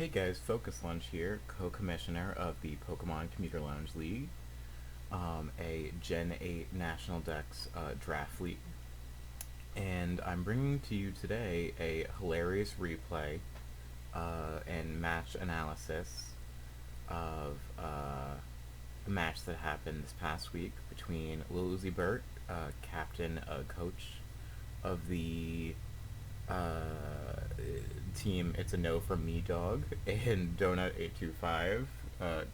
Hey guys, Focus Lunch here, co-commissioner of the Pokemon Commuter Lounge League, a Gen 8 National Dex draft league. And I'm bringing to you today a hilarious replay and match analysis of a match that happened this past week between LilUziBert, captain, coach of the team It's a No from Me Dog, and Donut825,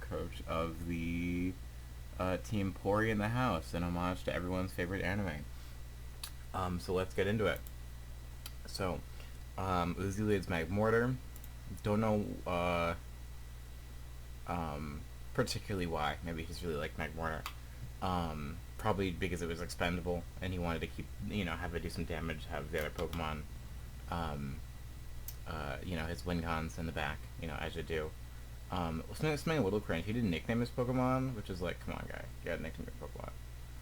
coach of the team Pori in the House, an homage to everyone's favorite anime. So let's get into it. So, Uzi leads Magmortar. Don't know particularly why. Maybe he's really like Magmortar. Probably because it was expendable and he wanted to keep, have it do some damage, have the other Pokemon his win cons in the back, as you do. Something a little cringe. He didn't nickname his Pokemon, which is like, come on, guy, you gotta nickname your Pokemon.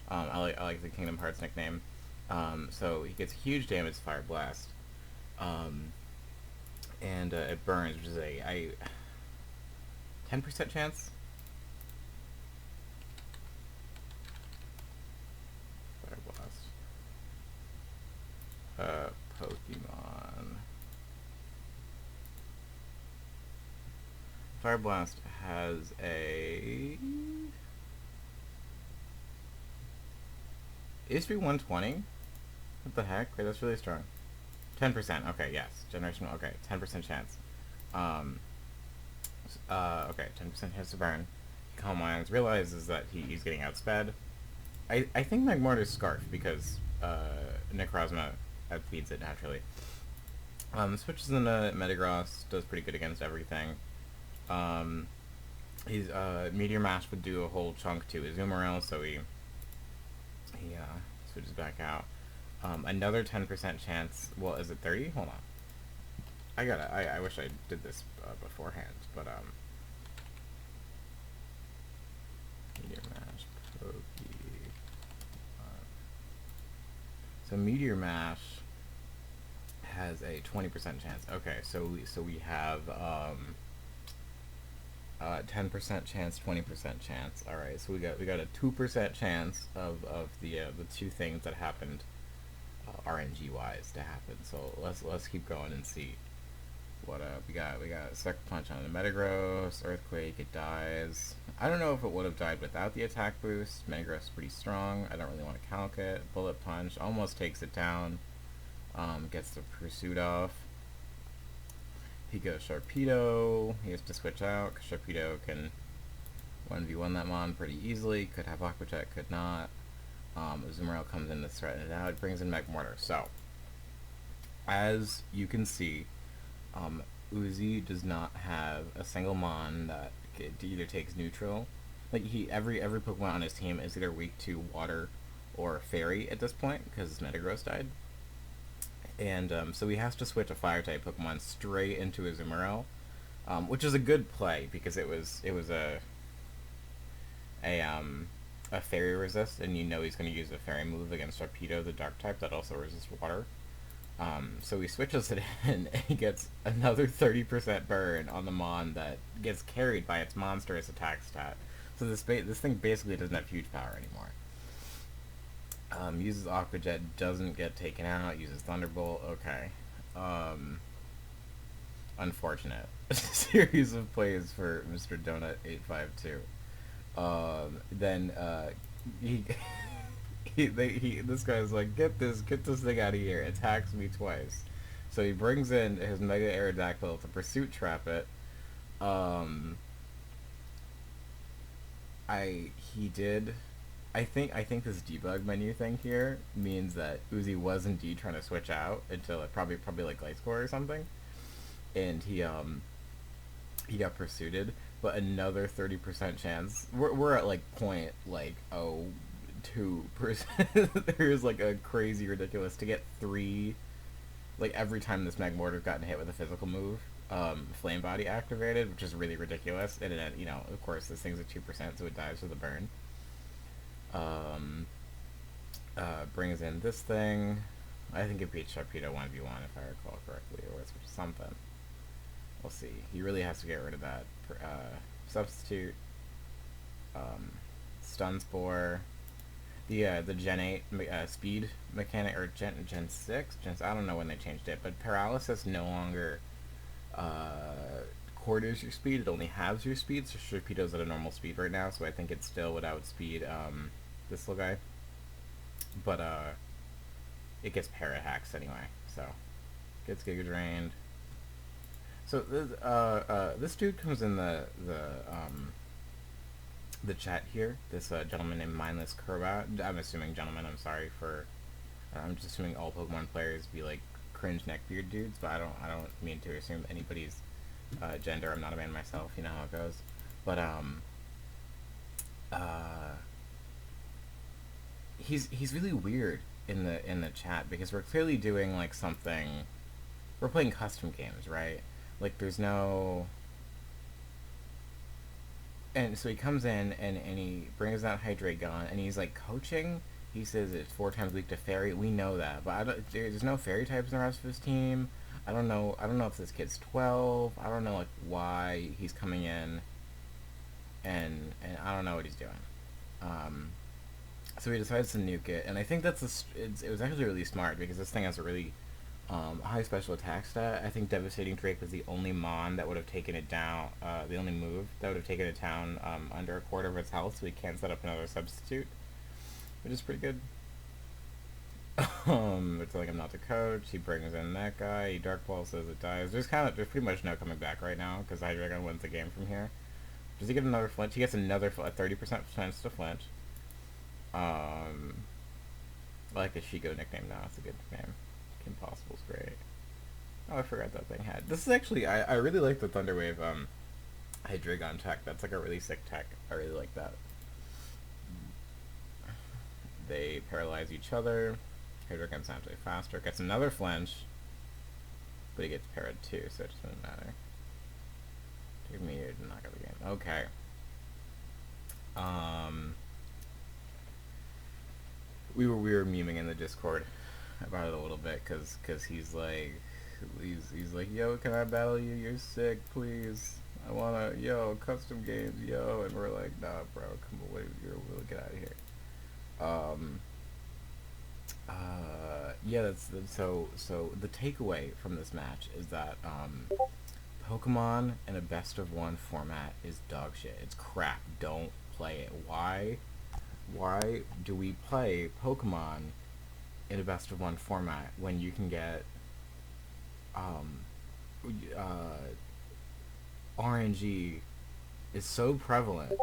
I like the Kingdom Hearts nickname. So he gets huge damage, Fire Blast, and it burns, which is a 10% chance. Fire Blast. Pokemon. Fire Blast has a HP 120. What the heck? Wait, that's really strong. 10%. Okay, yes. Generation. Okay, 10% chance. Okay, 10% chance to burn. Calm Minds realizes that he's getting outsped. I think Magmortar's Scarf because Necrozma outfeeds it naturally. Switches into Metagross, does pretty good against everything. He's Meteor Mash would do a whole chunk to Azumarill, so he switches back out. Another 10% chance. Well, is it 30? Hold on. I wish I did this beforehand, but Meteor Mash, Pokemon. So Meteor Mash has a 20% chance. Okay, so we have 10% chance, 20% chance. All right, so we got a 2% chance of the two things that happened RNG wise to happen. So let's keep going and see what we got. We got Sucker Punch on the Metagross, Earthquake, it dies. I don't know if it would have died without the attack boost. Metagross is pretty strong. I don't really want to calc it. Bullet Punch almost takes it down. Gets the pursuit off. He goes Sharpedo. He has to switch out because Sharpedo can 1v1 that Mon pretty easily. Could have Aqua Jet, could not. Azumarill comes in to threaten it out. It brings in Magmortar. So, as you can see, Uzi does not have a single Mon that either takes neutral. Like every Pokemon on his team is either weak to Water or Fairy at this point because his Metagross died. And so he has to switch a Fire-type Pokemon straight into Azumarill, which is a good play because it was a Fairy resist, and he's going to use a Fairy move against Sharpedo, the Dark type that also resists Water. So he switches it in, and he gets another 30% burn on the Mon that gets carried by its monstrous attack stat. So this thing basically doesn't have huge power anymore. Uses Aqua Jet, doesn't get taken out, uses Thunderbolt, okay. Unfortunate. Series of plays for Mr. Donut825. Then, this guy's like, get this thing out of here, attacks me twice. So he brings in his Mega Aerodactyl to Pursuit Trap it. I think this debug menu thing here means that Uzi was indeed trying to switch out until it probably like Light Score or something, and he got pursued. But another 30% chance. We're at like 0.02%. There's like a crazy ridiculous to get 3. Like every time this Magmortar's gotten hit with a physical move, Flame Body activated, which is really ridiculous. And then of course this thing's at 2%, so it dies with a burn. Brings in this thing. I think it beats Sharpedo 1v1 if I recall correctly, or something. We'll see. He really has to get rid of that. Substitute. Stun Spore. The Gen 8 speed mechanic, or Gen 6? I don't know when they changed it, but Paralysis no longer quarters your speed, it only halves your speed, so Sharpedo's at a normal speed right now, so I think it's still would outspeed this little guy. But it gets para HAX anyway, so gets Giga Drained. So this dude comes in the chat here. This gentleman named Mindless Kerbat. I'm assuming gentleman. I'm sorry for. I'm just assuming all Pokemon players be like cringe neckbeard dudes, but I don't mean to assume anybody's gender. I'm not a man myself. You know how it goes. But he's really weird in the chat because we're clearly doing like something. We're playing custom games, right? Like there's no. And so he comes in and he brings that Hydrate Gun and he's like coaching. He says it's 4 times weak to Fairy. We know that, but there's no Fairy types in the rest of his team. I don't know if this kid's 12. I don't know like why he's coming in, and I don't know what he's doing. So he decides to nuke it, and I think it was actually really smart because this thing has a really high special attack stat. I think Devastating Drake was the only mon that would have taken it down, the only move that would have taken it down under a quarter of its health, so he can't set up another substitute, which is pretty good. It's like I'm not the coach. He brings in that guy. He Dark Ball says it dies. There's pretty much no coming back right now because Hydreigon wins the game from here. Does he get another flinch? He gets another 30% chance to flinch. I like the Shigo nickname now. It's a good nickname. Impossible's great. Oh, I forgot that thing had. This is actually I really like the Thunderwave Hydreigon tech. That's like a really sick tech. I really like that. They paralyze each other. Hydreigon's actually faster. Gets another flinch, but he gets parried too, so it doesn't matter. Take me to knock out the game. Okay. We were memeing in the Discord about it a little bit because he's like, yo, can I battle you? You're sick, please. I wanna, yo, custom games, yo, and we're like, nah, bro, come away, we'll get out of here. Yeah, so the takeaway from this match is that Pokemon in a best of one format is dog shit. It's crap. Don't play it. Why do we play Pokemon in a best of one format when you can get RNG is so prevalent?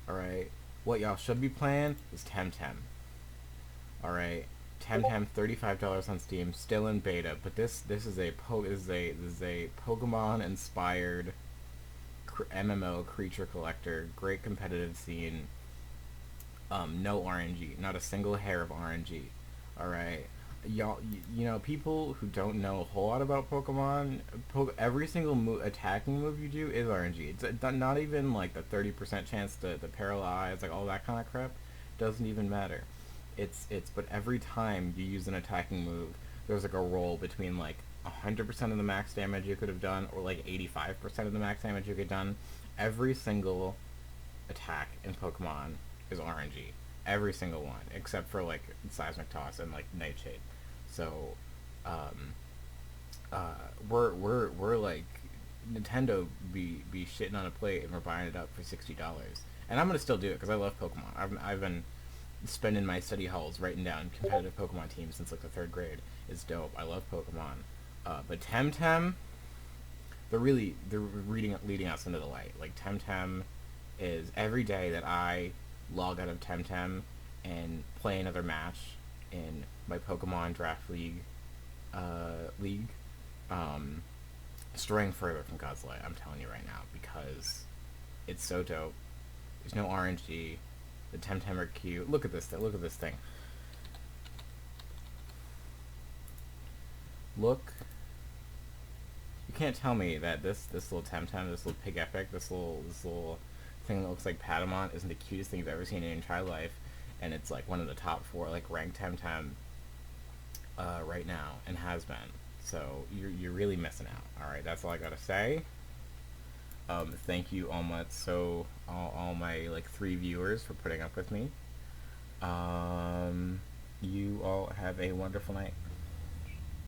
Alright, what y'all should be playing is Temtem. Alright, Temtem, $35 on Steam, still in beta, but this is a Pokemon inspired MMO creature collector, great competitive scene. No RNG, not a single hair of RNG. Alright, y'all, you know, people who don't know a whole lot about Pokemon, every single attacking move you do is RNG. It's not even like the 30% chance to paralyze, like all that kind of crap, doesn't even matter. But every time you use an attacking move, there's like a roll between like 100% of the max damage you could have done, or like 85% of the max damage you could have done. Every single attack in Pokemon is RNG. Every single one, except for like Seismic Toss and like Nightshade. So, we're like Nintendo be shitting on a plate, and we're buying it up for $60, and I'm gonna still do it because I love Pokemon. I've been spending my study halls writing down competitive Pokemon teams since like the 3rd grade. It's dope. I love Pokemon. But Temtem, they're leading us into the light. Like Temtem is every day that I log out of Temtem and play another match in my Pokemon Draft League, straying further from God's light. I'm telling you right now, because it's so dope. There's no RNG. The Temtem are cute. Look at this thing. Look at this thing. Look. You can't tell me that this little Temtem, this little Pig Epic, this little thing that looks like Patamon isn't the cutest thing you've ever seen in your entire life, and it's like one of the top 4 like ranked Temtem right now, and has been. So you're really missing out. All right, that's all I gotta say. Thank you all my like 3 viewers for putting up with me. You all have a wonderful night.